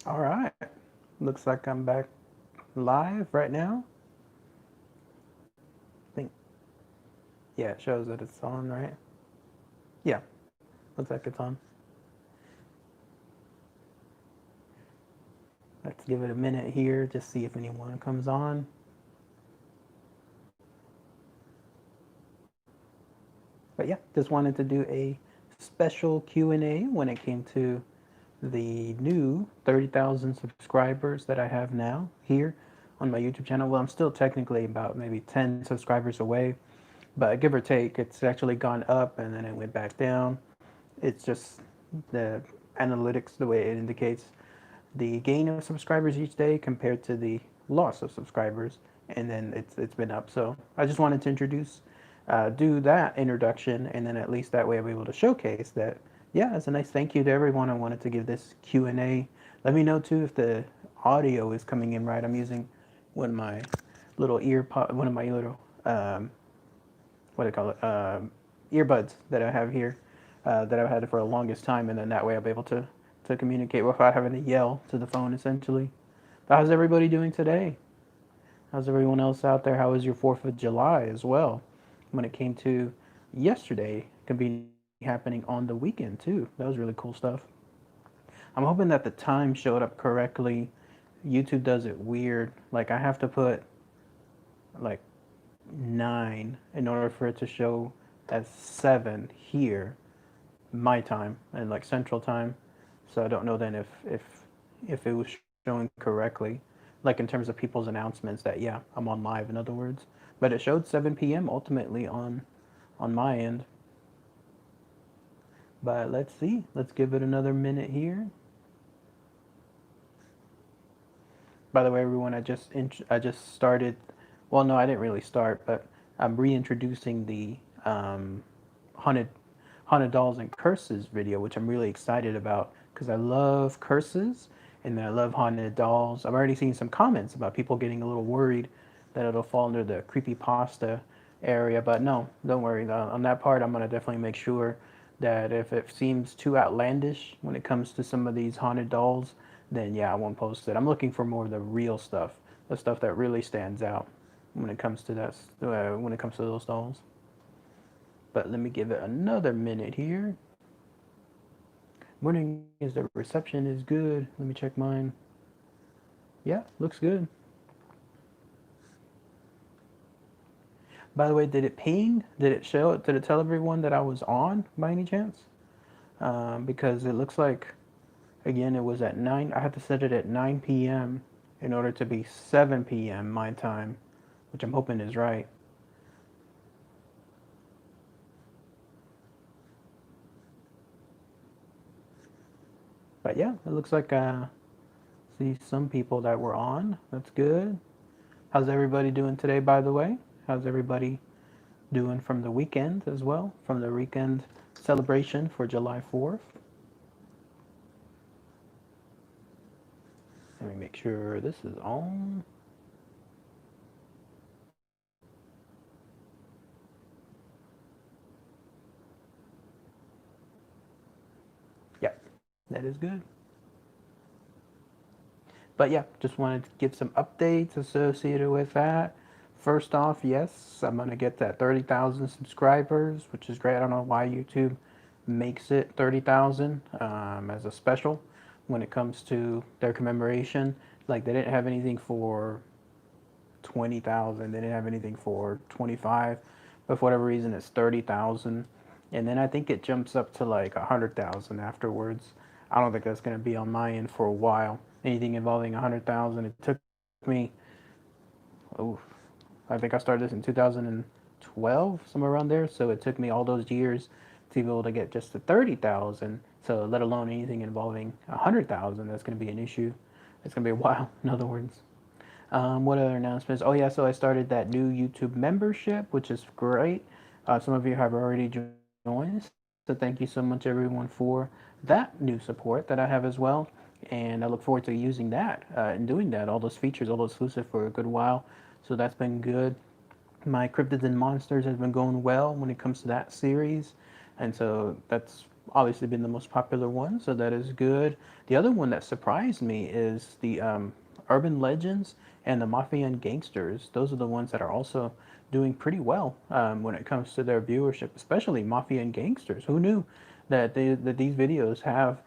All right. Looks like I'm back live right now. I think, yeah, it shows that it's on, right? Yeah, looks like it's on. Let's give it a minute here, just see if anyone comes on. But yeah, just wanted to do a special Q&A when it came to the new 30,000 subscribers that I have now here on my YouTube channel. Well, I'm still technically about maybe 10 subscribers away, but give or take, it's actually gone up and then it went back down. It's just the analytics, the way it indicates the gain of subscribers each day compared to the loss of subscribers, and then it's been up. So I just wanted to do that introduction, and then at least that way I'll be able to showcase that. Yeah, it's a nice thank you to everyone. I wanted to give this Q&A. Let me know too if the audio is coming in right. I'm using one of my little one of my little what do I call it, earbuds that I have here, that I've had for the longest time, and then that way I'll be able to communicate without having to yell to the phone, essentially. But how's everybody doing today? How's everyone else out there? How was your 4th of July as well? When it came to yesterday, conveniently happening on the weekend too. That was really cool stuff. I'm hoping that the time showed up correctly. YouTube does it weird. Like I have to put like 9 in order for it to show as 7 here, my time and like central time. So I don't know then if it was showing correctly, like in terms of people's announcements that yeah, I'm on live in other words. But it showed 7 p.m. ultimately on my end. But let's see. Let's give it another minute here. By the way, everyone, I just started. Well, no, I didn't really start, but I'm reintroducing the haunted haunted dolls and curses video, which I'm really excited about because I love curses and I love haunted dolls. I've already seen some comments about people getting a little worried that it'll fall under the creepy pasta area, but no, don't worry. On that part, I'm gonna definitely make sure that if it seems too outlandish when it comes to some of these haunted dolls, then yeah, I won't post it. I'm looking for more of the real stuff, the stuff that really stands out when it comes to when it comes to those dolls. But let me give it another minute here. Morning is the reception is good. Let me check mine. Yeah, looks good. By the way, did it ping? Did it show? Did it tell everyone that I was on by any chance? Because it looks like again it was at 9. I had to set it at 9 p.m. in order to be 7 p.m. my time, which I'm hoping is right. But yeah, it looks like see some people that were on. That's good. How's everybody doing today, by the way? How's everybody doing from the weekend as well? From the weekend celebration for July 4th? Let me make sure this is on. Yep, that is good. But yeah, just wanted to give some updates associated with that. First off, yes, I'm gonna get that 30,000 subscribers, which is great. I don't know why YouTube makes it 30,000 as a special when it comes to their commemoration. Like they didn't have anything for 20,000. They didn't have anything for 25, but for whatever reason, it's 30,000. And then I think it jumps up to like 100,000 afterwards. I don't think that's going to be on my end for a while. Anything involving 100,000. It took me, oh, I think I started this in 2012, somewhere around there. So it took me all those years to be able to get just to 30,000. So let alone anything involving 100,000, that's going to be an issue. It's going to be a while, in other words. What other announcements? Oh yeah, so I started that new YouTube membership, which is great. Some of you have already joined, so thank you so much everyone for that new support that I have as well. And I look forward to using that and doing that, all those features, all those exclusive for a good while. So that's been good. My cryptids and monsters has been going well when it comes to that series. and so that's obviously been the most popular one. So that is good. The other one that surprised me is the urban legends and the mafia and gangsters. Those are the ones that are also doing pretty well when it comes to their viewership, especially mafia and gangsters. Who knew that these videos have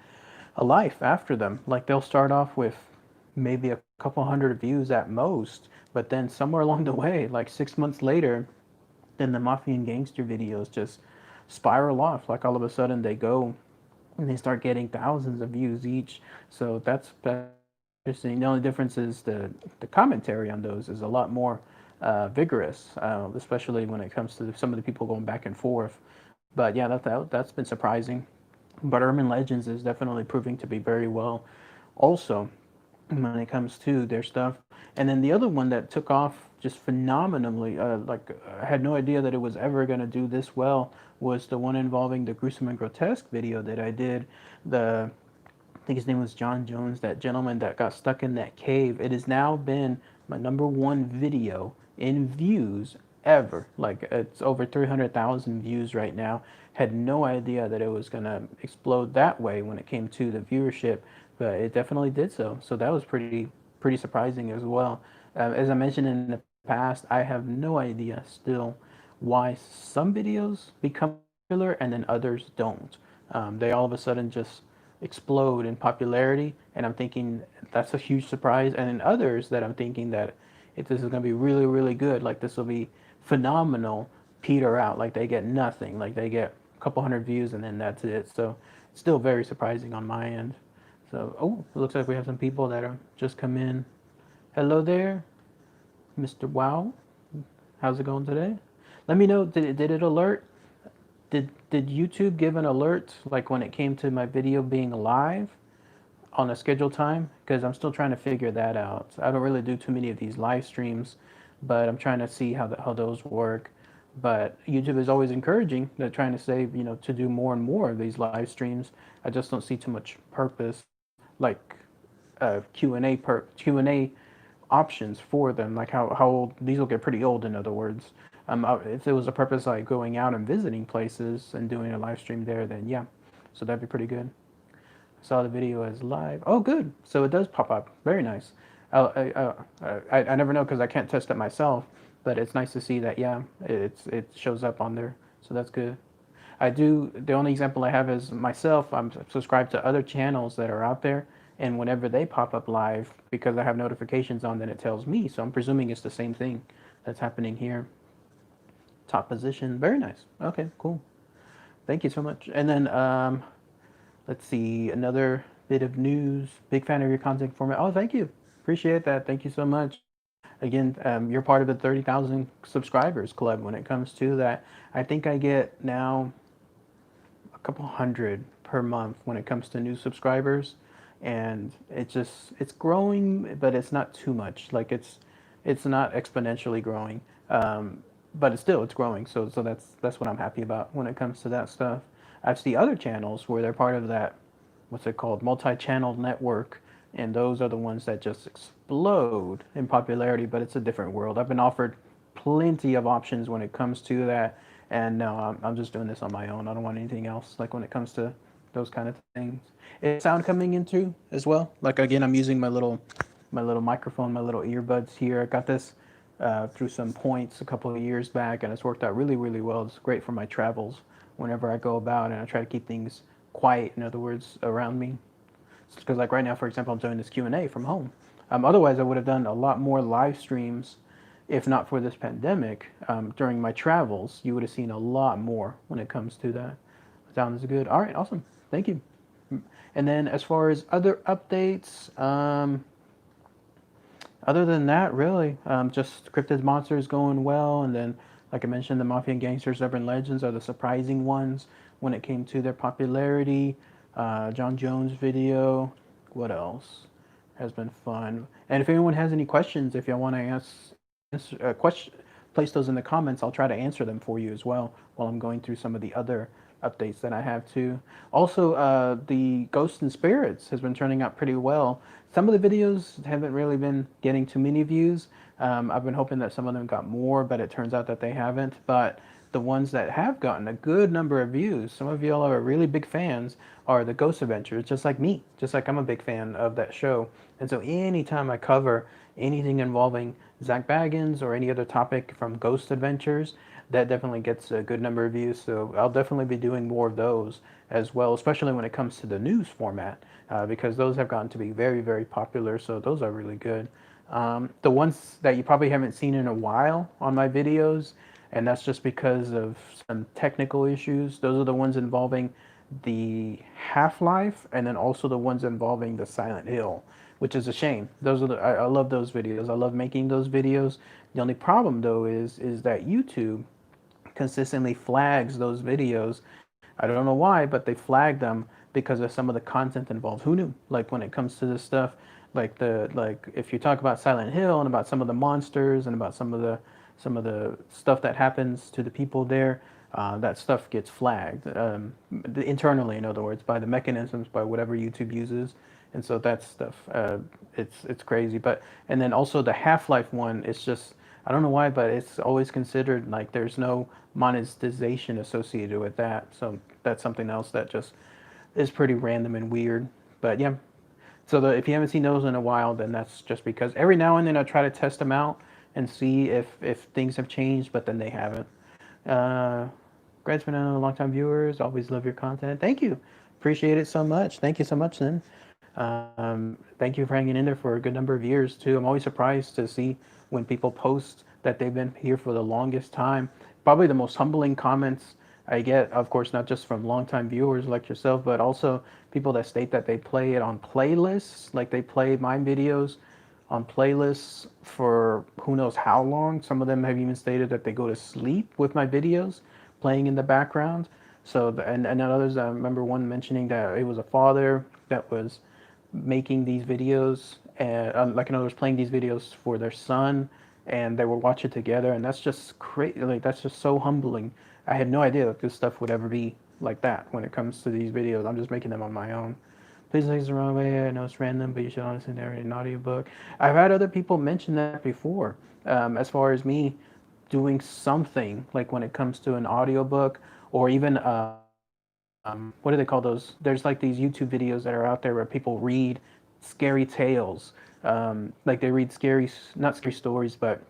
a life after them? Like they'll start off with maybe a couple hundred views at most, but then somewhere along the way, like 6 months later, then the mafia and gangster videos just spiral off. Like all of a sudden they go and they start getting thousands of views each. So that's interesting. The only difference is the commentary on those is a lot more vigorous, especially when it comes to some of the people going back and forth. But yeah, that's been surprising. But Urban Legends is definitely proving to be very well also when it comes to their stuff. And then the other one that took off just phenomenally, like I had no idea that it was ever going to do this well, was the one involving the gruesome and grotesque video that I did. I think his name was John Jones, that gentleman that got stuck in that cave. It has now been my #1 video in views ever. Like it's over 300,000 views right now. Had no idea that it was gonna explode that way when it came to the viewership, but it definitely did so. So that was pretty surprising as well. As I mentioned in the past, I have no idea still why some videos become popular and then others don't. They all of a sudden just explode in popularity, and I'm thinking that's a huge surprise. And in others that I'm thinking that if this is going to be really, really good, like this will be phenomenal, peter out, like they get nothing, like they get a couple hundred views and then that's it. So it's still very surprising on my end. So, oh, it looks like we have some people that are just come in. Hello there, Mr. Wow. How's it going today? Let me know, did it alert? Did YouTube give an alert like when it came to my video being live on a scheduled time? Because I'm still trying to figure that out. I don't really do too many of these live streams, but I'm trying to see how those work. But YouTube is always encouraging. They're trying to say, to do more and more of these live streams. I just don't see too much purpose, like Q&A options for them, like how old these will get pretty old, in other words. If there was a purpose like going out and visiting places and doing a live stream there, then yeah, so that'd be pretty good. I saw the video as live. Oh, good. So it does pop up. Very nice. I never know because I can't test it myself, but it's nice to see that, yeah, it shows up on there. So that's good. I do. The only example I have is myself. I'm subscribed to other channels that are out there, and whenever they pop up live, because I have notifications on, then it tells me. So I'm presuming it's the same thing that's happening here. Top position. Very nice. Okay, cool. Thank you so much. And then let's see, another bit of news. Big fan of your content format. Oh, thank you. Appreciate that. Thank you so much. Again, you're part of the 30,000 subscribers club when it comes to that. I think I get now a couple hundred per month when it comes to new subscribers, and it's growing, but it's not too much. Like it's not exponentially growing, but it's growing. So that's what I'm happy about when it comes to that stuff. I see other channels where they're part of that, what's it called, multi-channel network, and those are the ones that just explode in popularity. But it's a different world. I've been offered plenty of options when it comes to that, and no, I'm just doing this on my own. I don't want anything else. Like when it comes to those kind of things, is sound coming in too as well? Like again, I'm using my little microphone, my little earbuds here. I got this through some points a couple of years back, and it's worked out really, really well. It's great for my travels whenever I go about, and I try to keep things quiet, in other words, around me. Because like right now, for example, I'm doing this Q&A from home. Otherwise, I would have done a lot more live streams if not for this pandemic. During my travels, you would have seen a lot more when it comes to that. Sounds good. All right, awesome. Thank you. And then as far as other updates, other than that, really, just Cryptid Monsters going well, and then, like I mentioned, the Mafia and Gangsters Urban Legends are the surprising ones when it came to their popularity. John Jones video. What else has been fun? And if anyone has any questions, if y'all want to question, place those in the comments. I'll try to answer them for you as well while I'm going through some of the other updates that I have too. Also, the Ghosts and Spirits has been turning out pretty well. Some of the videos haven't really been getting too many views. I've been hoping that some of them got more, but it turns out that they haven't. But the ones that have gotten a good number of views, some of y'all are really big fans, are the Ghost Adventures, just like me, just like I'm a big fan of that show. And so anytime I cover anything involving Zach Baggins or any other topic from Ghost Adventures, that definitely gets a good number of views. So I'll definitely be doing more of those as well, especially when it comes to the news format, because those have gotten to be very, very popular. So those are really good. The ones that you probably haven't seen in a while on my videos, and that's just because of some technical issues. Those are the ones involving the Half-Life, and then also the ones involving the Silent Hill, which is a shame. Those are I love those videos. I love making those videos. The only problem though is that YouTube consistently flags those videos. I don't know why, but they flag them because of some of the content involved. Who knew? Like when it comes to this stuff, like if you talk about Silent Hill and about some of the monsters and about some of the stuff that happens to the people there, that stuff gets flagged internally, in other words, by the mechanisms, by whatever YouTube uses, and so that stuff, it's crazy. But and then also the Half-Life one, it's just I don't know why, but it's always considered like there's no monetization associated with that. So that's something else that just is pretty random and weird. But yeah, so if you haven't seen those in a while, then that's just because every now and then I try to test them out and see if things have changed, but then they haven't. Uh, Greg's been a long time viewers. Always love your content. Thank you. Appreciate it so much. Thank you so much, then. Thank you for hanging in there for a good number of years too. I'm always surprised to see when people post that they've been here for the longest time. Probably the most humbling comments I get, of course, not just from longtime viewers like yourself, but also people that state that they play it on playlists, like they play my videos on playlists for who knows how long. Some of them have even stated that they go to sleep with my videos playing in the background. So, and others, I remember one mentioning that it was a father that was making these videos, and like another was playing these videos for their son, and they would watch it together, and that's just crazy. Like that's just so humbling. I had no idea that this stuff would ever be like that when it comes to these videos. I'm just making them on my own. Please take the wrong way. I know it's random, but you should honestly narrate an audiobook. I've had other people mention that before, as far as me doing something like when it comes to an audiobook or even what do they call those? There's like these YouTube videos that are out there where people read scary tales. Like they read scary, not scary stories, but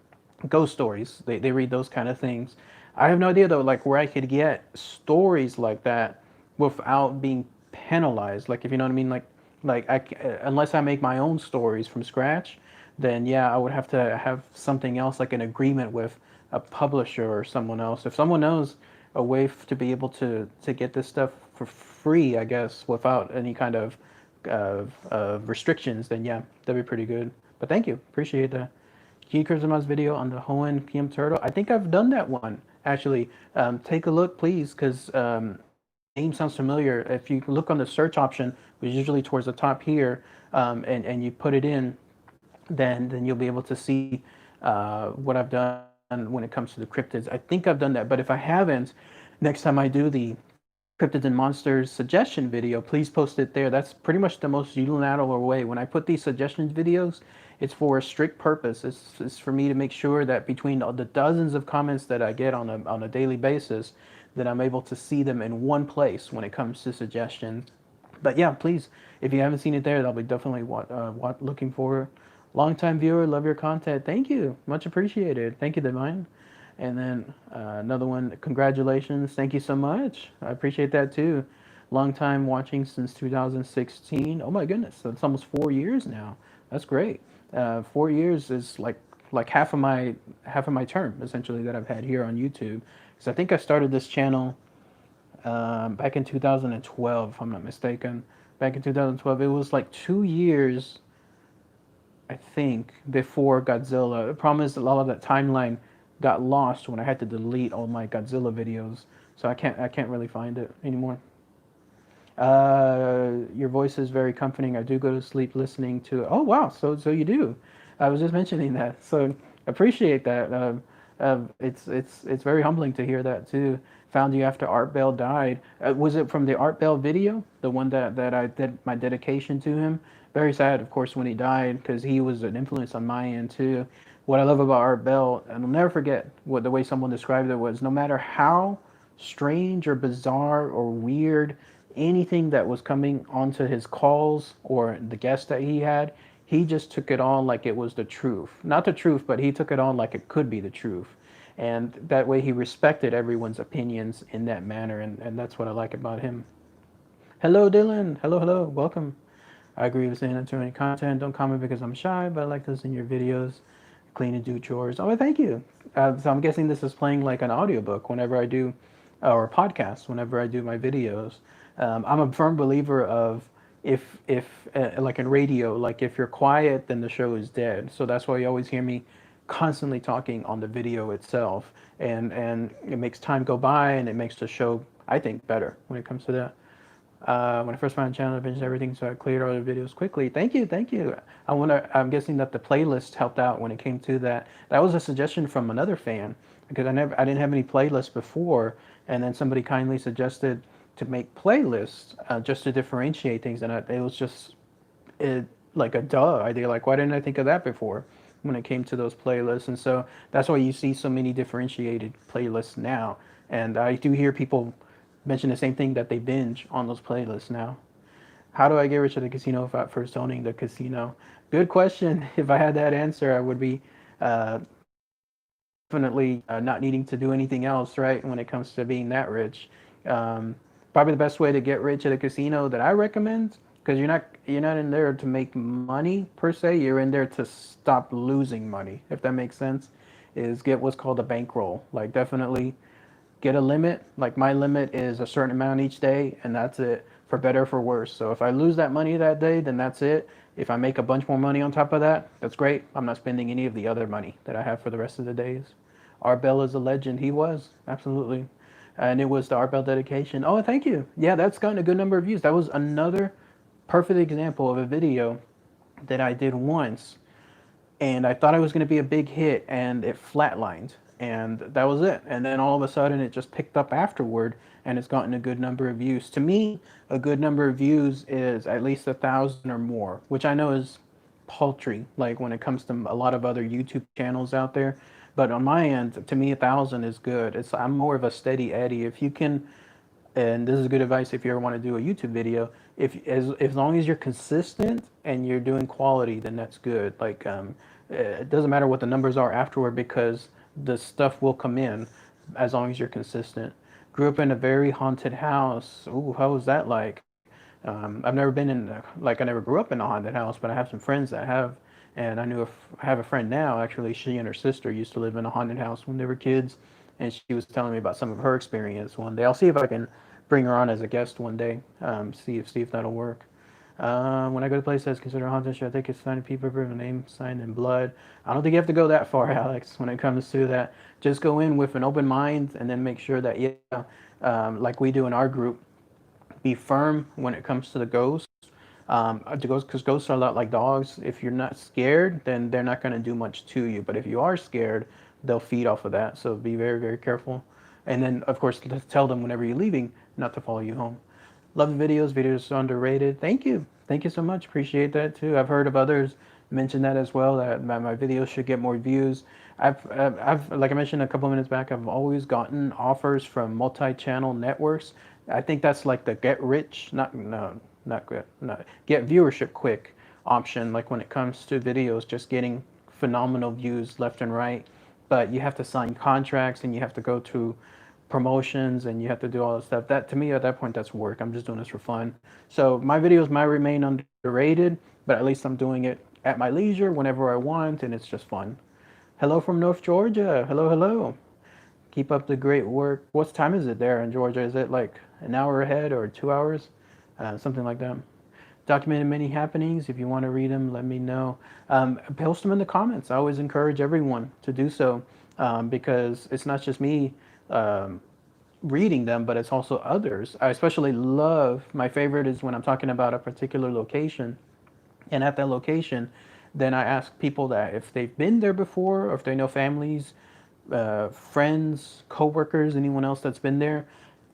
ghost stories. They read those kind of things. I have no idea though, like where I could get stories like that without being penalized. Like if you know what I mean, like unless I make my own stories from scratch, then yeah, I would have to have something else like an agreement with a publisher or someone else. If someone knows a way to be able to get this stuff for free, I guess, without any kind of restrictions, then yeah, that'd be pretty good. But thank you, appreciate that. Key Kurzuma's video on the Hoenn PM turtle. I think I've done that one actually. Take a look, please, because name sounds familiar. If you look on the search option, which is usually towards the top here, and you put it in, then you'll be able to see what I've done when it comes to the cryptids. I think I've done that, but if I haven't, next time I do the cryptids and monsters suggestion video, please post it there. That's pretty much the most unilateral way. When I put these suggestions videos, it's for a strict purpose. It's for me to make sure that between the dozens of comments that I get on a daily basis, that I'm able to see them in one place when it comes to suggestions. But yeah, please, if you haven't seen it there, I'll be definitely looking for. Longtime viewer, love your content. Thank you, much appreciated. Thank you, Divine. And then another one, congratulations. Thank you so much. I appreciate that too. Long time watching since 2016. Oh my goodness, so it's almost 4 years now. That's great. 4 years is like half of my term essentially that I've had here on YouTube. Because I think I started this channel back in 2012, if I'm not mistaken. Back in 2012, it was like 2 years, I think, before Godzilla. The problem is a lot of that timeline got lost when I had to delete all my Godzilla videos, so I can't really find it anymore. Your voice is very comforting. I do go to sleep listening to it. Oh wow, so you do. I was just mentioning that, so appreciate that. It's very humbling to hear that too. Found you after Art Bell died. Was it from the Art Bell video, the one that I did my dedication to him? Very sad, of course, when he died, because he was an influence on my end too. What I love about Art Bell, and I'll never forget what the way someone described it was, no matter how strange or bizarre or weird anything that was coming onto his calls or the guests that he had, he just took it on like it was the truth. Not the truth, but he took it on like it could be the truth. And that way he respected everyone's opinions in that manner, and that's what I like about him. Hello, Dylan. Hello, hello. Welcome. I agree with saying that too many content. Don't comment because I'm shy, but I like to listen to your videos, clean and do chores. Oh, thank you. So I'm guessing this is playing like an audiobook whenever I do, or a podcast whenever I do my videos. I'm a firm believer of if like in radio, like if you're quiet, then the show is dead. So that's why you always hear me constantly talking on the video itself, and it makes time go by and it makes the show, I think, better when it comes to that. When I first found the channel, I finished everything, so I cleared all the videos quickly. Thank you, thank you. I'm guessing that the playlist helped out when it came to that. That was a suggestion from another fan because I didn't have any playlists before, and then somebody kindly suggested to make playlists just to differentiate things, and it was just it, like a duh idea. Like, why didn't I think of that before? When it came to those playlists, and so that's why you see so many differentiated playlists now. And I do hear people mention the same thing that they binge on those playlists now. How do I get rich at the casino without first owning the casino? Good question. If I had that answer, I would be uh, definitely not needing to do anything else, right? When it comes to being that rich, um, probably the best way to get rich at a casino that I recommend, because you're not in there to make money per se. You're in there to stop losing money, if that makes sense. Is get what's called a bankroll. Like definitely get a limit. Like my limit is a certain amount each day, and that's it, for better or for worse. So if I lose that money that day, then that's it. If I make a bunch more money on top of that, that's great. I'm not spending any of the other money that I have for the rest of the days. Art Bell is a legend. He was, absolutely. And it was the Art Bell dedication. Oh, thank you. Yeah, that's gotten a good number of views. That was another perfect example of a video that I did once, and I thought it was going to be a big hit, and it flatlined, and that was it. And then all of a sudden, it just picked up afterward, and it's gotten a good number of views. To me, a good number of views is at least 1,000 or more, which I know is paltry, like when it comes to a lot of other YouTube channels out there. But on my end, to me, 1,000 is good. I'm more of a steady Eddie. If you can, and this is good advice if you ever want to do a YouTube video. If as long as you're consistent and you're doing quality, then that's good. Like it doesn't matter what the numbers are afterward because the stuff will come in as long as you're consistent. Grew up in a very haunted house. Ooh, how was that like? I've never been in like I never grew up in a haunted house, but I have some friends that have, and I have a friend now. Actually, she and her sister used to live in a haunted house when they were kids, and she was telling me about some of her experience one day. I'll see if I can bring her on as a guest one day. See if that'll work. When I go to places consider haunted, should I take a sign of people, a name sign in blood? I don't think you have to go that far, Alex. When it comes to that, just go in with an open mind, and then make sure that like we do in our group, be firm when it comes to the ghosts. Because ghosts are a lot like dogs. If you're not scared, then they're not going to do much to you. But if you are scared, they'll feed off of that. So be very, very careful. And then, of course, tell them whenever you're leaving not to follow you home. Love the videos. Videos are underrated. Thank you. Thank you so much. Appreciate that too. I've heard of others mention that as well, that my videos should get more views. Like I mentioned a couple of minutes back, I've always gotten offers from multi-channel networks. I think that's like the get rich, not no, not good, not get viewership quick option. Like when it comes to videos, just getting phenomenal views left and right. But you have to sign contracts and you have to go to promotions and you have to do all this stuff. That to me at that point that's work. I'm just doing this for fun. So my videos might remain underrated, but at least I'm doing it at my leisure whenever I want, and it's just fun. Hello from North Georgia. Hello, hello. Keep up the great work. What time is it there in Georgia? Is it like an hour ahead or 2 hours? Something like that. Documented many happenings. If you want to read them, let me know. Post them in the comments. I always encourage everyone to do so because it's not just me reading them, but it's also others. I especially love, my favorite is when I'm talking about a particular location, and at that location, then I ask people that if they've been there before or if they know families, friends, coworkers, anyone else that's been there,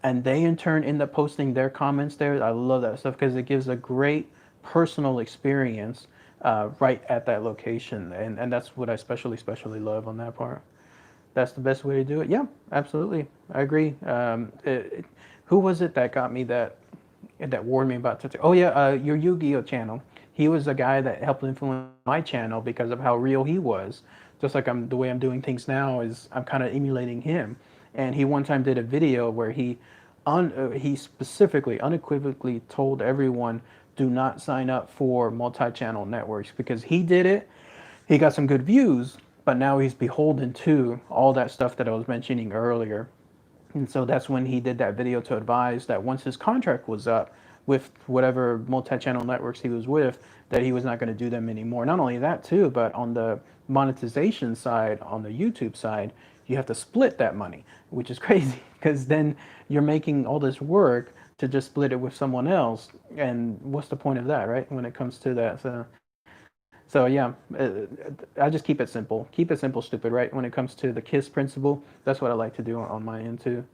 and they in turn end up posting their comments there. I love that stuff because it gives a great personal experience right at that location, and that's what I especially love on that part. That's the best way to do it. Yeah, absolutely, I agree. Who was it that got me that warned me about Tetsuo? Oh yeah, your Yu-Gi-Oh channel. He was a guy that helped influence my channel because of how real he was. Just like the way I'm doing things now is I'm kind of emulating him. And he one time did a video where he specifically, unequivocally told everyone, do not sign up for multi-channel networks because he did it. He got some good views, but now he's beholden to all that stuff that I was mentioning earlier. And so that's when he did that video to advise that once his contract was up with whatever multi-channel networks he was with, that he was not going to do them anymore. Not only that too, but on the monetization side, on the YouTube side, you have to split that money, which is crazy because then you're making all this work to just split it with someone else. And what's the point of that, right? When it comes to that. So yeah, I just keep it simple. Keep it simple, stupid, right? When it comes to the KISS principle, that's what I like to do on my end too.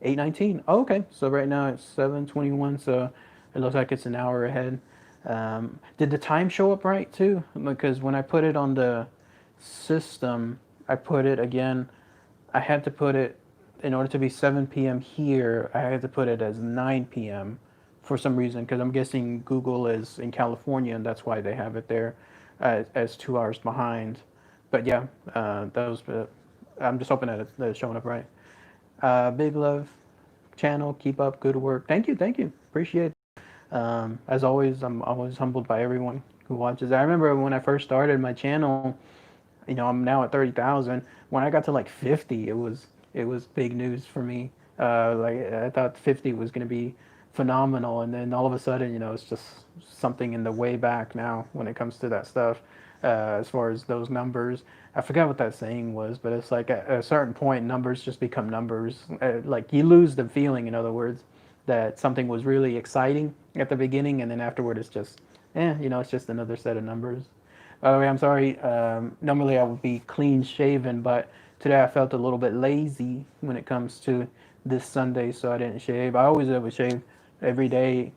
8:19. Oh, okay. So right now it's 7:21. So it looks like it's an hour ahead. Did the time show up right too? Because when I put it on the system, I put it again. I had to put it in order to be 7 p.m. here. I had to put it as 9 p.m. for some reason because I'm guessing Google is in California and that's why they have it there as 2 hours behind. But yeah, that was. I'm just hoping that it's showing up right. Big love channel. Keep up good work. Thank you. Thank you. Appreciate it. As always, I'm always humbled by everyone who watches. I remember when I first started my channel, I'm now at 30,000. When I got to like 50, it was big news for me. Like I thought 50 was going to be phenomenal, and then all of a sudden, it's just something in the way back now when it comes to that stuff. As far as those numbers, I forgot what that saying was, but it's like at a certain point, numbers just become numbers. Like you lose the feeling, in other words, that something was really exciting at the beginning, and then afterward, it's just, it's just another set of numbers. By the way, I'm sorry. Normally I would be clean shaven, but today I felt a little bit lazy when it comes to this Sunday, so I didn't shave. I always ever shave every day,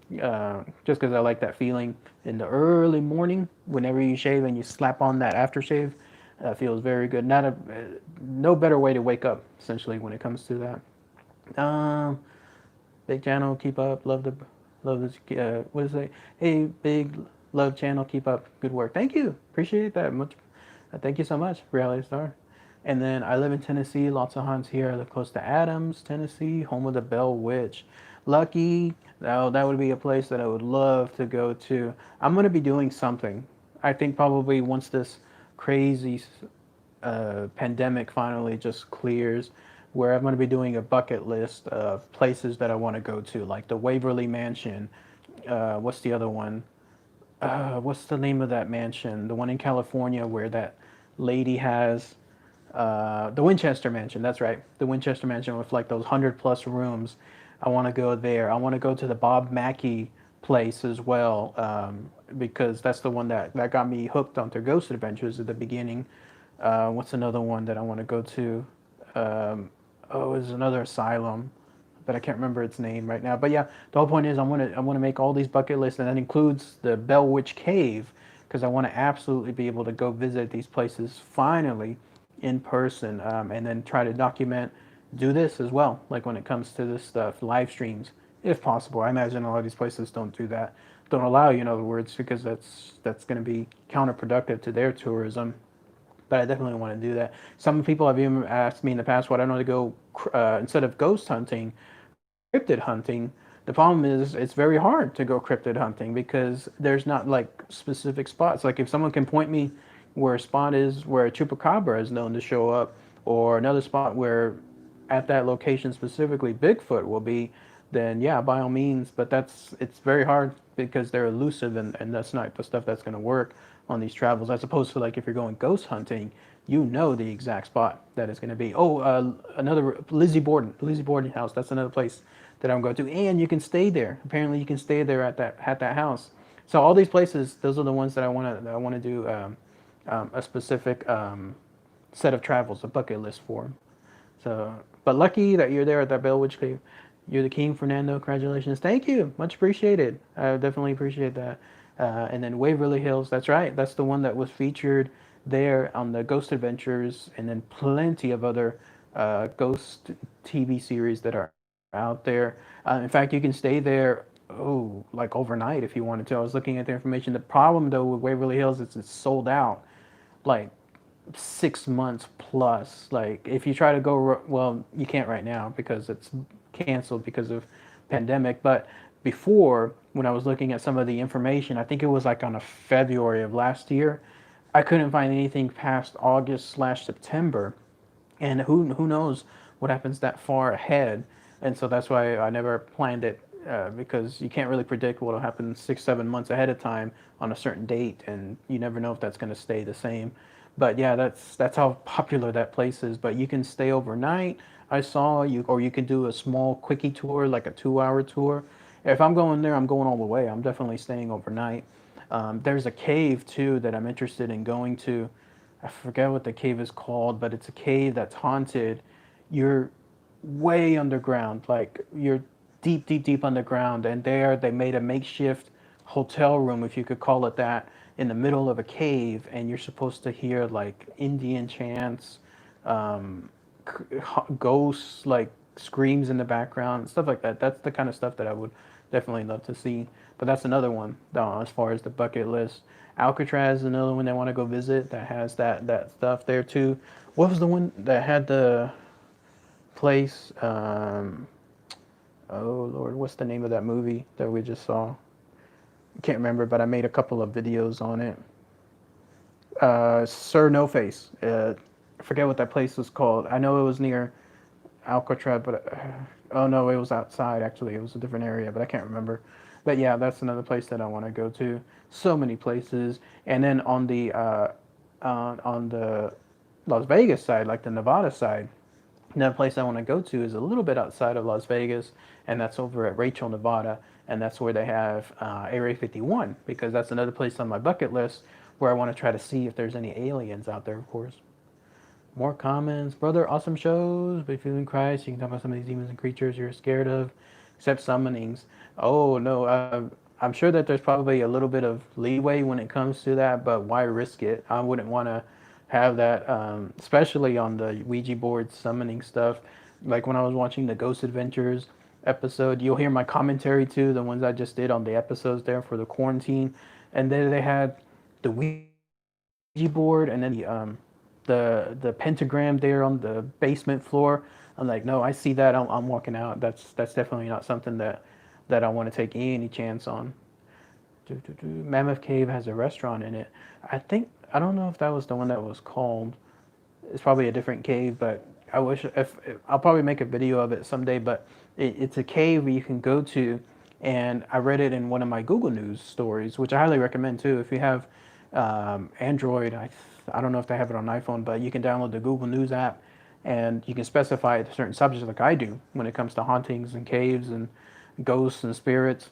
just because I like that feeling in the early morning. Whenever you shave and you slap on that aftershave, feels very good. Not a no better way to wake up essentially when it comes to that. Big channel, keep up. Love this. What is it? Hey, big love channel, keep up. Good work. Thank you. Appreciate that much. Thank you so much, Reality Star. And then I live in Tennessee. Lots of hunts here. I live close to Adams, Tennessee, home of the Bell Witch. Lucky. That would be a place that I would love to go to. I'm going to be doing something. I think probably once this crazy pandemic finally just clears, where I'm going to be doing a bucket list of places that I want to go to, like the Waverly Mansion. What's the other one? What's the name of that mansion? The one in California where that lady has the Winchester Mansion. That's right, the Winchester Mansion with like those 100+ rooms. I want to go there. I want to go to the Bob Mackie place as well, because that's the one that got me hooked onto Ghost Adventures at the beginning. What's another one that I want to go to? It's another asylum, but I can't remember its name right now. But yeah, the whole point is I want to make all these bucket lists, and that includes the Bell Witch Cave, because I want to absolutely be able to go visit these places finally in person, and then try to document, do this as well. Like when it comes to this stuff, live streams, if possible. I imagine a lot of these places don't do that, don't allow you, in other words, because that's going to be counterproductive to their tourism. But I definitely want to do that. Some people have even asked me in the past why I don't want to go instead of ghost hunting, cryptid hunting. The problem is it's very hard to go cryptid hunting because there's not like specific spots. Like if someone can point me where a spot is where a chupacabra is known to show up, or another spot where at that location specifically Bigfoot will be, then yeah, by all means. But it's very hard because they're elusive, and that's not the stuff that's going to work on these travels. As opposed to like if you're going ghost hunting, you know the exact spot that it's going to be. Oh, another Lizzie Borden house. That's another place that I'm going to, and you can stay there. Apparently, you can stay there at that house. So all these places, those are the ones that I want to do a specific set of travels, a bucket list for. So, but lucky that you're there at that Bell Witch Cave. You're the king, Fernando. Congratulations. Thank you. Much appreciated. I definitely appreciate that. And then Waverly Hills, that's right. That's the one that was featured there on the Ghost Adventures, and then plenty of other Ghost TV series that are out there. In fact, you can stay there, like overnight if you wanted to. I was looking at the information. The problem though with Waverly Hills is it's sold out like 6 months plus. Like if you try to go, well, you can't right now because it's canceled because of pandemic. But before, when I was looking at some of the information, I think it was like on a February of last year, I couldn't find anything past August/September, and who knows what happens that far ahead. And so that's why I never planned it, because you can't really predict what will happen 6 7 months ahead of time on a certain date, and you never know if that's going to stay the same. But yeah, that's how popular that place is. But you can stay overnight. I saw you, or you can do a small quickie tour, like a 2 hour tour. If I'm going there, I'm going all the way. I'm definitely staying overnight. There's a cave too that I'm interested in going to. I forget what the cave is called, but it's a cave that's haunted. You're way underground, like you're deep, deep, deep underground. And there they made a makeshift hotel room, if you could call it that, in the middle of a cave. And you're supposed to hear like Indian chants, um, ghosts, like screams in the background, stuff like that. That's the kind of stuff that I would definitely love to see. But that's another one as far as the bucket list. Alcatraz is another one they want to go visit that has that stuff there too. What was the one that had the place? Oh Lord, what's the name of that movie that we just saw? I can't remember, but I made a couple of videos on it. Sir No Face. I forget what that place was called. I know it was near Alcatraz, but oh no, it was outside actually. It was a different area, but I can't remember. But yeah, that's another place that I want to go to. So many places, and then on the Las Vegas side, like the Nevada side, another place I want to go to is a little bit outside of Las Vegas, and that's over at Rachel, Nevada, and that's where they have Area 51, because that's another place on my bucket list where I want to try to see if there's any aliens out there, of course. More comments. Brother, awesome shows. But if you in Christ, you can talk about some of these demons and creatures you're scared of, except summonings. Oh, no. I'm sure that there's probably a little bit of leeway when it comes to that, but why risk it? I wouldn't want to have that, especially on the Ouija board summoning stuff. Like when I was watching the Ghost Adventures episode, you'll hear my commentary too, the ones I just did on the episodes there for the quarantine. And then they had the Ouija board and then the pentagram there on the basement floor. I'm like, no, I see that. I'm walking out. That's definitely not something that I want to take any chance on. Mammoth Cave has a restaurant in it. I don't know if that was the one that was called. It's probably a different cave, but I wish if I'll probably make a video of it someday. But it's a cave where you can go to, and I read it in one of my Google News stories, which I highly recommend too. If you have Android, I don't know if they have it on iPhone, but you can download the Google News app, and you can specify certain subjects like I do when it comes to hauntings and caves and ghosts and spirits.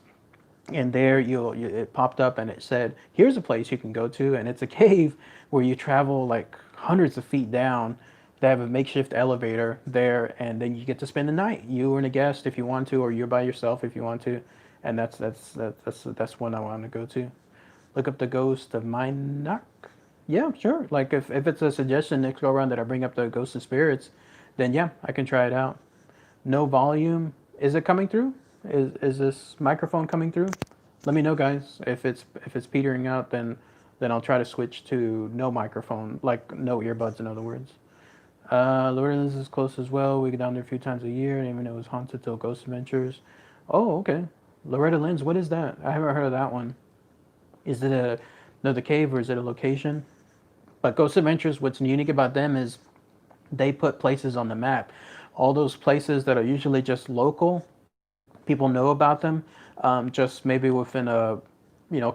And there it popped up and it said, here's a place you can go to, and it's a cave where you travel like hundreds of feet down. They have a makeshift elevator there, and then you get to spend the night, you and a guest if you want to, or you're by yourself if you want to. And that's one I want to go to. Look up the Ghost of Minok. Yeah, sure. Like if it's a suggestion next go around that I bring up the Ghost of Spirits, then yeah, I can try it out. No volume. Is it coming through? Is this microphone coming through? Let me know, guys. If it's petering out, then I'll try to switch to no microphone, like no earbuds, in other words. Loretta is close as well. We go down there a few times a year. I didn't even know it was haunted till Ghost Adventures. Oh, okay. Loretta Lynn's, what is that? I haven't heard of that one. Is it another cave or is it a location? But Ghost Adventures, what's unique about them is they put places on the map. All those places that are usually just local, people know about them, just maybe within a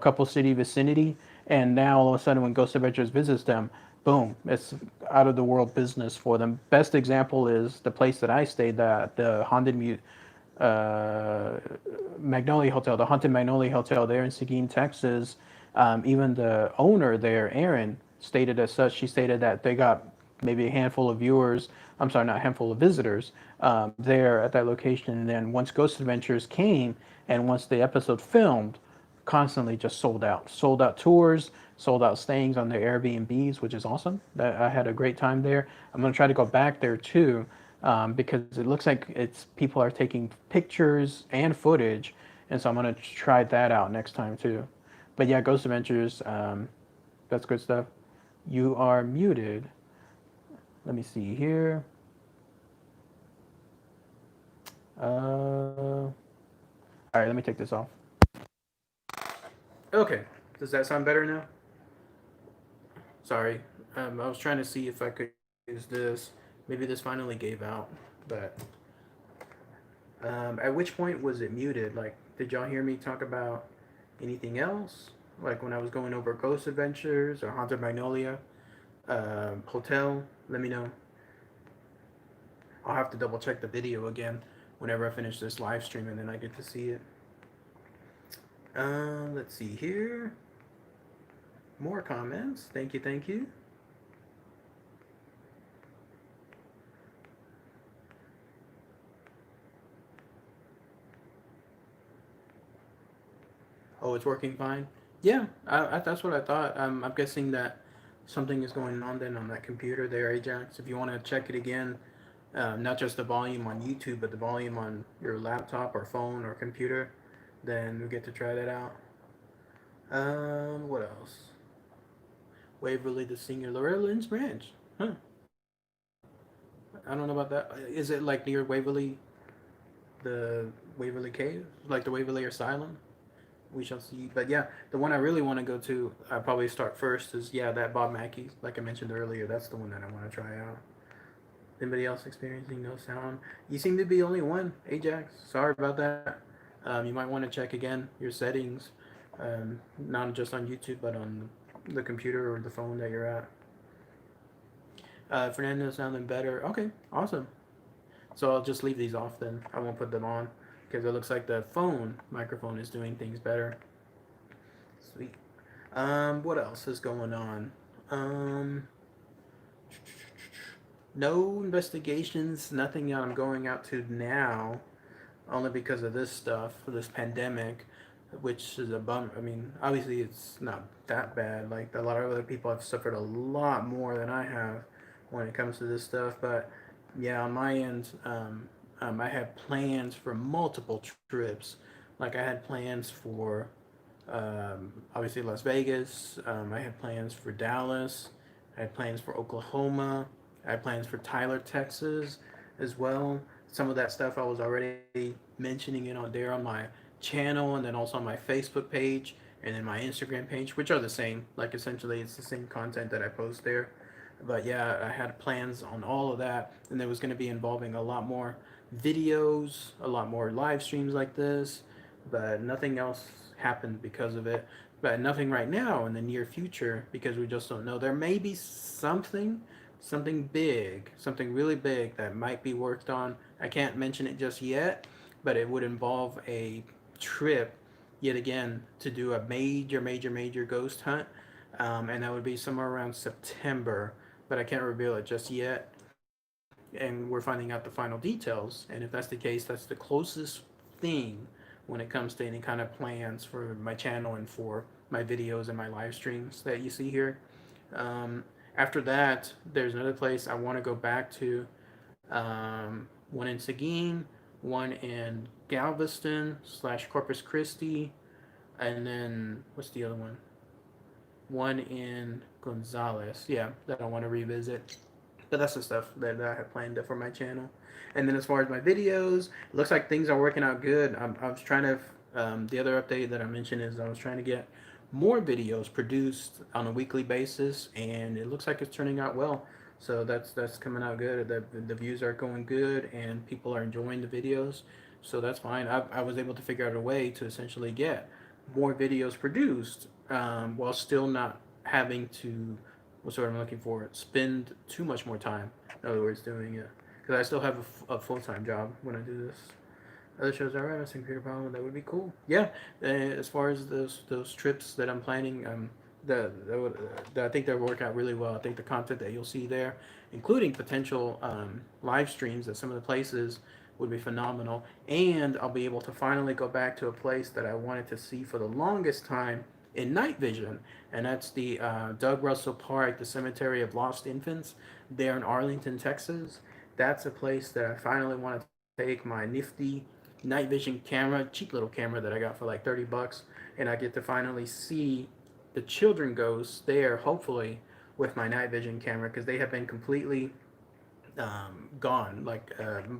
couple city vicinity. And now all of a sudden, when Ghost Adventures visits them, boom, it's out of the world business for them. Best example is the place that I stayed at, the uh, Magnolia Hotel, the Haunted Magnolia Hotel there in Seguin, Texas. Even the owner there, Aaron, stated as such. She stated that they got maybe a handful of viewers. I'm sorry, not a handful of visitors there at that location. And then once Ghost Adventures came, and once the episode filmed, constantly just sold out tours, sold out stayings on their Airbnbs, which is awesome. That I had a great time there. I'm gonna try to go back there too, because it looks like it's people are taking pictures and footage, and so I'm gonna try that out next time too. But yeah, Ghost Adventures, that's good stuff. You are muted. Let me see here. All right, let me take this off. Okay, does that sound better now? Sorry, I was trying to see if I could use this. Maybe this finally gave out, but at which point was it muted? Like, did y'all hear me talk about anything else? Like when I was going over Ghost Adventures or Haunted Magnolia Hotel? Let me know. I'll have to double check the video again whenever I finish this live stream and then I get to see it. Let's see here. More comments. Thank you, thank you. Oh, it's working fine. Yeah, that's what I thought. I'm guessing that something is going on then on that computer there, Ajax. If you want to check it again, not just the volume on YouTube, but the volume on your laptop or phone or computer, then we get to try that out. What else? Waverly, the Senior Loretta Lynn's Ranch. Huh. I don't know about that. Is it like near Waverly, the Waverly Cave? Like the Waverly Asylum? We shall see. But yeah, the one I really want to go to, I probably start first is yeah that Bob Mackey, like I mentioned earlier. That's the one that I want to try out. Anybody else experiencing no sound? You seem to be the only one, Ajax. Sorry about that. You might want to check again your settings, not just on YouTube but on the computer or the phone that you're at. Fernando sounding better. Okay, awesome. So I'll just leave these off then. I won't put them on because it looks like the phone microphone is doing things better. Sweet. What else is going on? Um, no investigations, nothing I'm going out to now, only because of this stuff, this pandemic, which is a bum. I mean, obviously it's not that bad. Like a lot of other people have suffered a lot more than I have when it comes to this stuff. But yeah, on my end, I had plans for multiple trips. Like I had plans for obviously Las Vegas. I had plans for Dallas. I had plans for Oklahoma. I had plans for Tyler, Texas, as well. Some of that stuff I was already mentioning it on there on my channel, and then also on my Facebook page, and then my Instagram page, which are the same. Like essentially, it's the same content that I post there. But yeah, I had plans on all of that, and it was going to be involving a lot more videos, a lot more live streams like this, but nothing else happened because of it. But nothing right now in the near future because we just don't know. There may be something big, something really big that might be worked on. I can't mention it just yet, but it would involve a trip yet again to do a major ghost hunt, and that would be somewhere around September. But I can't reveal it just yet, and we're finding out the final details. And if that's the case, that's the closest thing when it comes to any kind of plans for my channel and for my videos and my live streams that you see here. Um, After that, there's another place I want to go back to. One in Seguin, one in Galveston slash Corpus Christi, and then what's the other one? One in Gonzales. Yeah, that I want to revisit. But that's the stuff that I have planned for my channel. And then as far as my videos, it looks like things are working out good. I was trying to, the other update that I mentioned is I was trying to get more videos produced on a weekly basis, and it looks like it's turning out well. So that's coming out good. The views are going good, and people are enjoying the videos. So that's fine. I was able to figure out a way to essentially get more videos produced while still not having to what's what I'm looking for spend too much more time in other words doing it because I still have a full-time job when I do this. Other shows are right, missing computer problem. That would be cool. Yeah, as far as those trips that I'm planning, I think they'll work out really well. I think the content that you'll see there, including potential live streams at some of the places would be phenomenal. And I'll be able to finally go back to a place that I wanted to see for the longest time in night vision, and that's the Doug Russell Park, the Cemetery of Lost Infants, there in Arlington, Texas. That's a place that I finally want to take my nifty night vision camera, cheap little camera that I got for like $30, and I get to finally see the children ghosts there, hopefully, with my night vision camera, because they have been completely gone. Like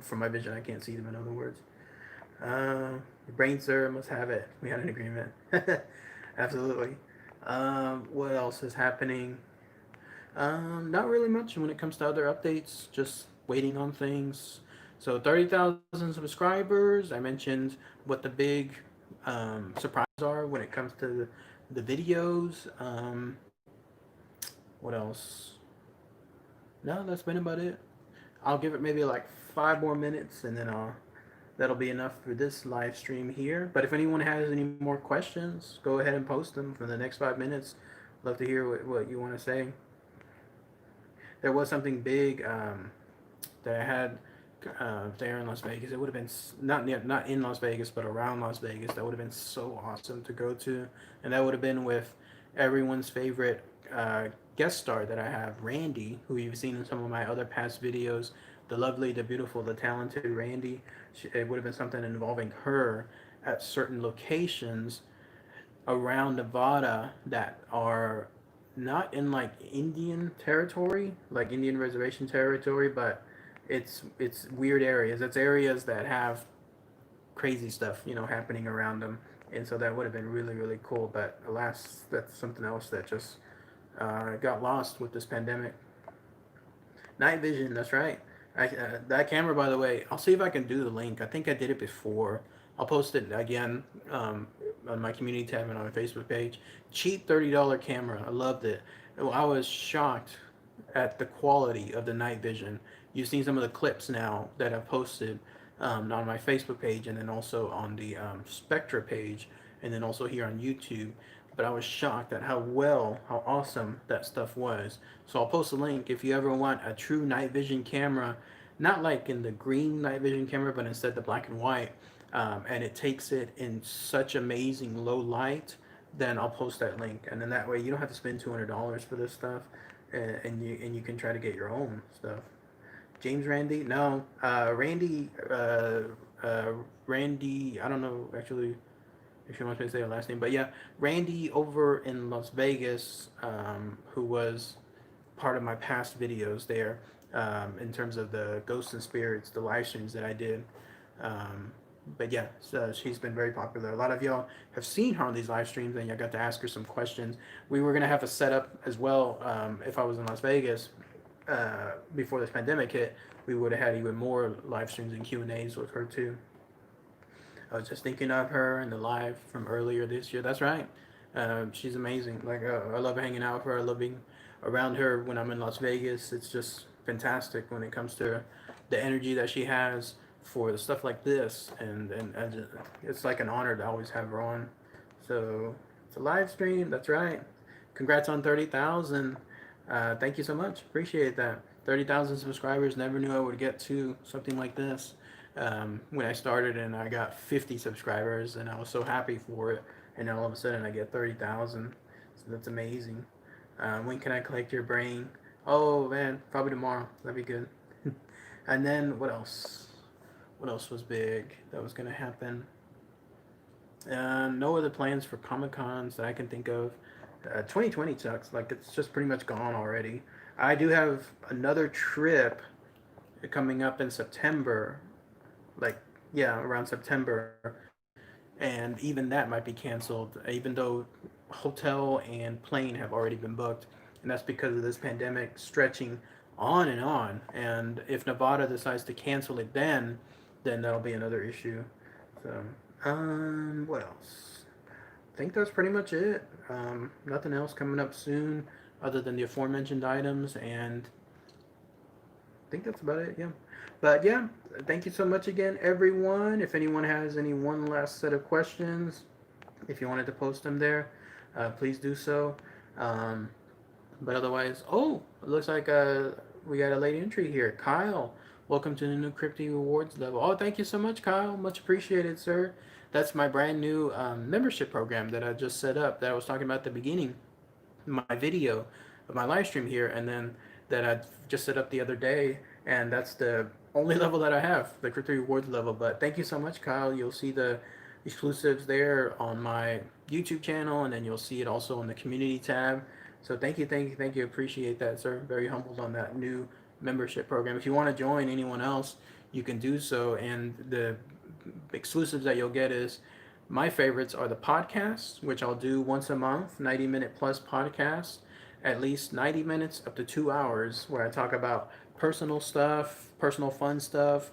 from my vision, I can't see them. In other words, brain sir must have it. We had an agreement. Absolutely. What else is happening? Not really much when it comes to other updates. Just waiting on things. So 30,000 subscribers. I mentioned what the big surprises are when it comes to the videos. What else? No, that's been about it. I'll give it maybe like 5 more minutes, and then that'll be enough for this live stream here. But if anyone has any more questions, go ahead and post them for the next 5 minutes. Love to hear what you want to say. There was something big that I had there in Las Vegas. It would have been not in Las Vegas, but around Las Vegas. That would have been so awesome to go to, and that would have been with everyone's favorite guest star that I have, Randy, who you've seen in some of my other past videos. The lovely, the beautiful, the talented Randy. It would have been something involving her at certain locations around Nevada that are not in like Indian territory, like Indian reservation territory, but it's weird areas. It's areas that have crazy stuff, happening around them, and so that would have been really really cool. But alas, that's something else that just got lost with this pandemic. Night vision, that's right. That camera, by the way, I'll see if I can do the link. I think I did it before. I'll post it again on my community tab and on my Facebook page. Cheap $30 camera. I loved it. I was shocked at the quality of the night vision. You've seen some of the clips now that I've posted on my Facebook page, and then also on the Spectra page, and then also here on YouTube. But I was shocked at how awesome that stuff was. So I'll post a link if you ever want a true night vision camera, not like in the green night vision camera, but instead the black and white. And it takes it in such amazing low light. Then I'll post that link, and then that way you don't have to spend $200 for this stuff, and you can try to get your own stuff. James Randy? No, Randy. Randy. I don't know actually if you want me to say her last name, but yeah, Randy over in Las Vegas, who was part of my past videos there, in terms of the ghosts and spirits, the live streams that I did. Um, but yeah, so she's been very popular. A lot of y'all have seen her on these live streams, and y'all got to ask her some questions. We were gonna have a setup as well if I was in Las Vegas before this pandemic hit. We would have had even more live streams and Q&As with her too. I was just thinking of her in the live from earlier this year. That's right. She's amazing. Like I love hanging out with her. I love being around her when I'm in Las Vegas. It's just fantastic when it comes to the energy that she has for the stuff like this, and just, it's like an honor to always have her on. So it's a live stream. That's right. Congrats on 30,000. Thank you so much. Appreciate that. 30,000 subscribers. Never knew I would get to something like this. When I started and I got 50 subscribers, and I was so happy for it, and all of a sudden I get 30,000. So that's amazing. When can I collect your brain? Oh man, probably tomorrow. That'd be good. And then what else? What else was big that was gonna happen? No other plans for Comic Cons that I can think of. 2020 sucks. Like it's just pretty much gone already. I do have another trip coming up in September, like yeah, around September, and even that might be canceled, even though hotel and plane have already been booked, and that's because of this pandemic stretching on and on. And if Nevada decides to cancel it, then that'll be another issue. So, what else? I think that's pretty much it. Nothing else coming up soon, other than the aforementioned items, and I think that's about it. Yeah. But yeah, thank you so much again, everyone. If anyone has any one last set of questions, if you wanted to post them there, please do so. But otherwise, oh, it looks like we got a late entry here. Kyle Welcome to the new Crypto Rewards level. Oh, thank you so much, Kyle. Much appreciated, sir. That's my brand new membership program that I just set up that I was talking about at the beginning, my video of my live stream here, and then that I just set up the other day, and that's the only level that I have, the Crypto Rewards level. But thank you so much, Kyle. You'll see the exclusives there on my YouTube channel, and then you'll see it also on the community tab. So thank you, thank you, thank you. Appreciate that, sir. Very humbled on that new membership program. If you want to join anyone else, you can do so. And the exclusives that you'll get is my favorites are the podcasts, which I'll do once a month, 90-minute plus podcasts, at least 90 minutes up to 2 hours, where I talk about personal stuff, personal fun stuff,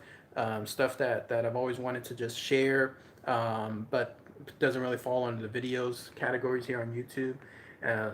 stuff that I've always wanted to just share, but doesn't really fall under the videos categories here on YouTube.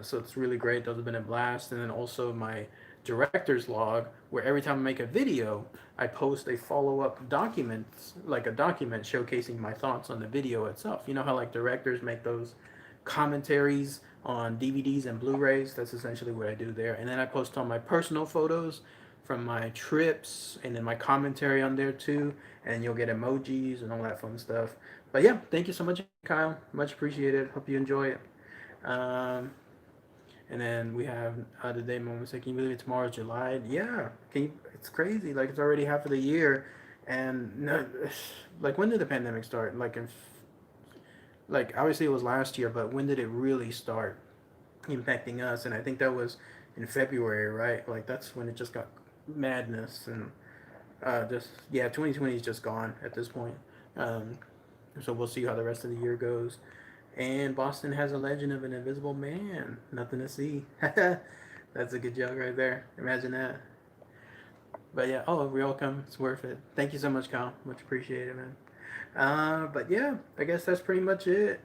So it's really great. Those have been a blast. And then also my director's log, where every time I make a video, I post a follow-up document, like a document showcasing my thoughts on the video itself. You know how like directors make those commentaries on DVDs and Blu-rays? That's essentially what I do there. And then I post all my personal photos from my trips, and then my commentary on there too. And you'll get emojis and all that fun stuff. But yeah, thank you so much, Kyle. Much appreciated. Hope you enjoy it. Um, and then we have the day moments. Like, can you believe it? Tomorrow's July. Yeah, can you? It's crazy. Like, it's already half of the year, and no, like, when did the pandemic start? Like obviously it was last year, but when did it really start impacting us? And I think that was in February, right? Like that's when it just got madness, and just yeah, 2020 is just gone at this point. Um, so we'll see how the rest of the year goes. And Boston has a legend of an invisible man. Nothing to see. That's a good joke right there. Imagine that. But yeah, oh, we all come. It's worth it. Thank you so much, Kyle. Much appreciated, man. But yeah, I guess that's pretty much it.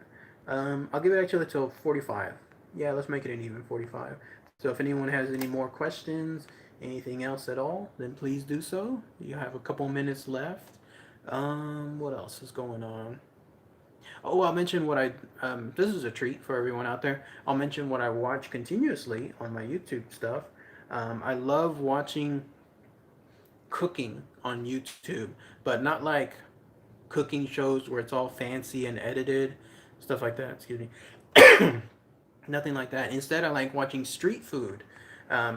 I'll give it actually till 45. Yeah, let's make it an even 45. So if anyone has any more questions, anything else at all, then please do so. You have a couple minutes left. What else is going on? Oh, I'll mention what I. This is a treat for everyone out there. I'll mention what I watch continuously on my YouTube stuff. I love watching cooking on YouTube, but not like cooking shows where it's all fancy and edited, stuff like that. Excuse me. Nothing like that. Instead, I like watching street food.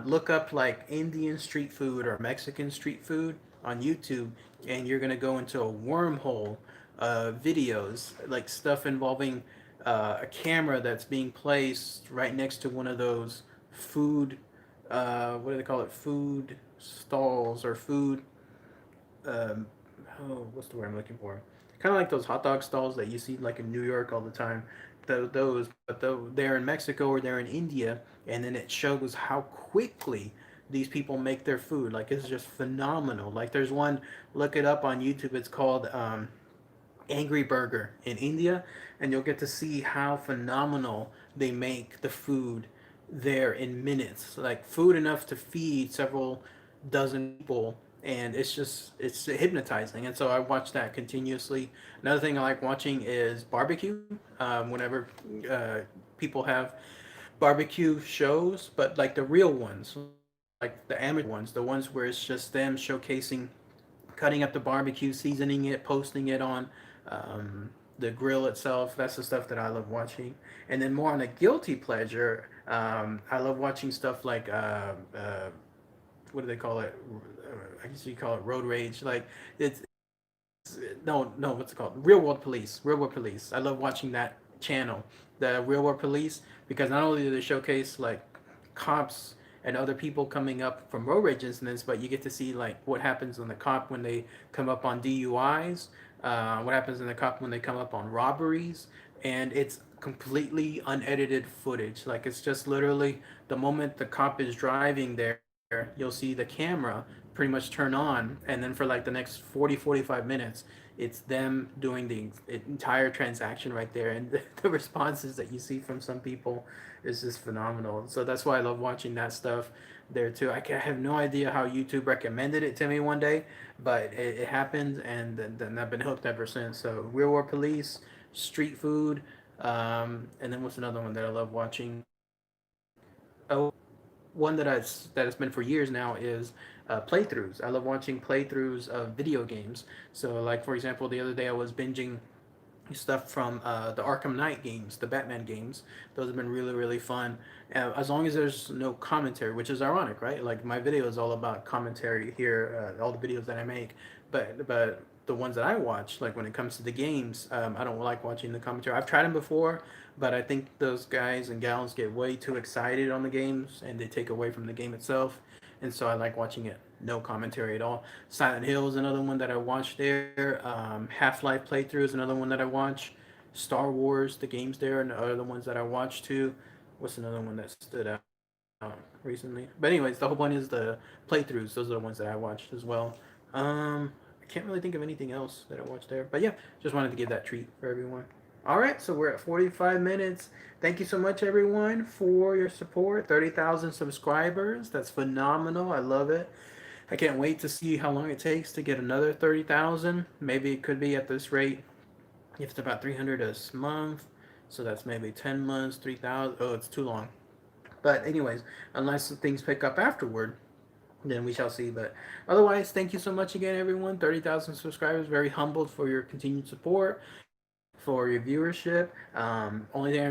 Look up like Indian street food or Mexican street food on YouTube, and you're gonna go into a wormhole videos, like stuff involving a camera that's being placed right next to one of those food. What do they call it? Food stalls or food. Um, oh, what's the word I'm looking for? Kind of like those hot dog stalls that you see like in New York all the time. Those, but they're in Mexico or they're in India, and then it shows how quickly these people make their food. Like it's just phenomenal. Like there's one, look it up on YouTube. It's called Angry Burger in India, and you'll get to see how phenomenal they make the food there in minutes. Like food enough to feed several dozen people, and it's hypnotizing. And so I watch that continuously. Another thing I like watching is barbecue. Whenever people have barbecue shows, but like the real ones, like the amateur ones, the ones where it's just them showcasing cutting up the barbecue, seasoning it, posting it on the grill itself. That's the stuff that I love watching. And then more on a guilty pleasure, I love watching stuff like what do they call it? I guess you call it road rage. Like it's no, what's it called? Real World Police. Real World Police. I love watching that channel, the Real World Police, because not only do they showcase like cops and other people coming up from road rage incidents, but you get to see like what happens on the cop when they come up on DUIs, what happens in the cop when they come up on robberies, and it's completely unedited footage. Like it's just literally the moment the cop is driving there, you'll see the camera pretty much turn on, and then for like the next 40-45 minutes, it's them doing the entire transaction right there, and the responses that you see from some people is just phenomenal. So that's why I love watching that stuff there too. I have no idea how YouTube recommended it to me one day, but it happened, and then I've been hooked ever since. So Real World Police, street food, and then what's another one that I love watching? Oh, one that has been for years now is playthroughs. I love watching playthroughs of video games. So, like for example, the other day I was binging stuff from the Arkham Knight games, the Batman games. Those have been really, really fun. As long as there's no commentary, which is ironic, right? Like my video is all about commentary here, all the videos that I make. But the ones that I watch, like when it comes to the games, I don't like watching the commentary. I've tried them before, but I think those guys and gals get way too excited on the games and they take away from the game itself. And so I like watching it no commentary at all. Silent Hill is another one that I watched there. Half Life playthrough is another one that I watch. Star Wars, the games there, and are the ones that I watched too. What's another one that stood out recently? But anyways, the whole point is the playthroughs. Those are the ones that I watched as well. I can't really think of anything else that I watched there. But yeah, just wanted to give that treat for everyone. All right, so we're at 45 minutes. Thank you so much, everyone, for your support. 30,000 subscribers. That's phenomenal. I love it. I can't wait to see how long it takes to get another 30,000. Maybe it could be at this rate if it's about 300 a month. So that's maybe 10 months, 3,000. Oh, it's too long. But, anyways, unless things pick up afterward, then we shall see. But otherwise, thank you so much again, everyone. 30,000 subscribers. Very humbled for your continued support, for your viewership. Only thing I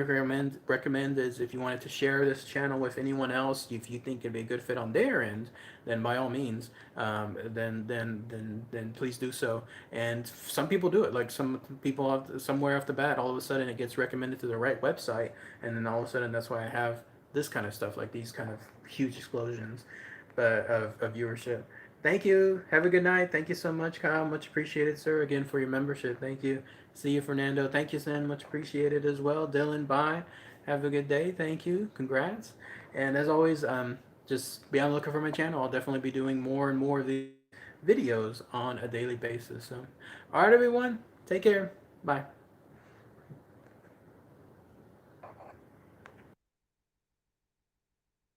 recommend is if you wanted to share this channel with anyone else, if you think it'd be a good fit on their end, then by all means, then please do so. And some people do it. Like some people somewhere off the bat, all of a sudden it gets recommended to the right website, and then all of a sudden that's why I have this kind of stuff, like these kind of huge explosions, of viewership. Thank you. Have a good night. Thank you so much, Kyle. Much appreciated, sir. Again for your membership. Thank you. See you, Fernando. Thank you, Sen. Much appreciated as well. Dylan, bye. Have a good day. Thank you. Congrats. And as always, just be on the lookout for my channel. I'll definitely be doing more and more of these videos on a daily basis. So, all right, everyone. Take care. Bye.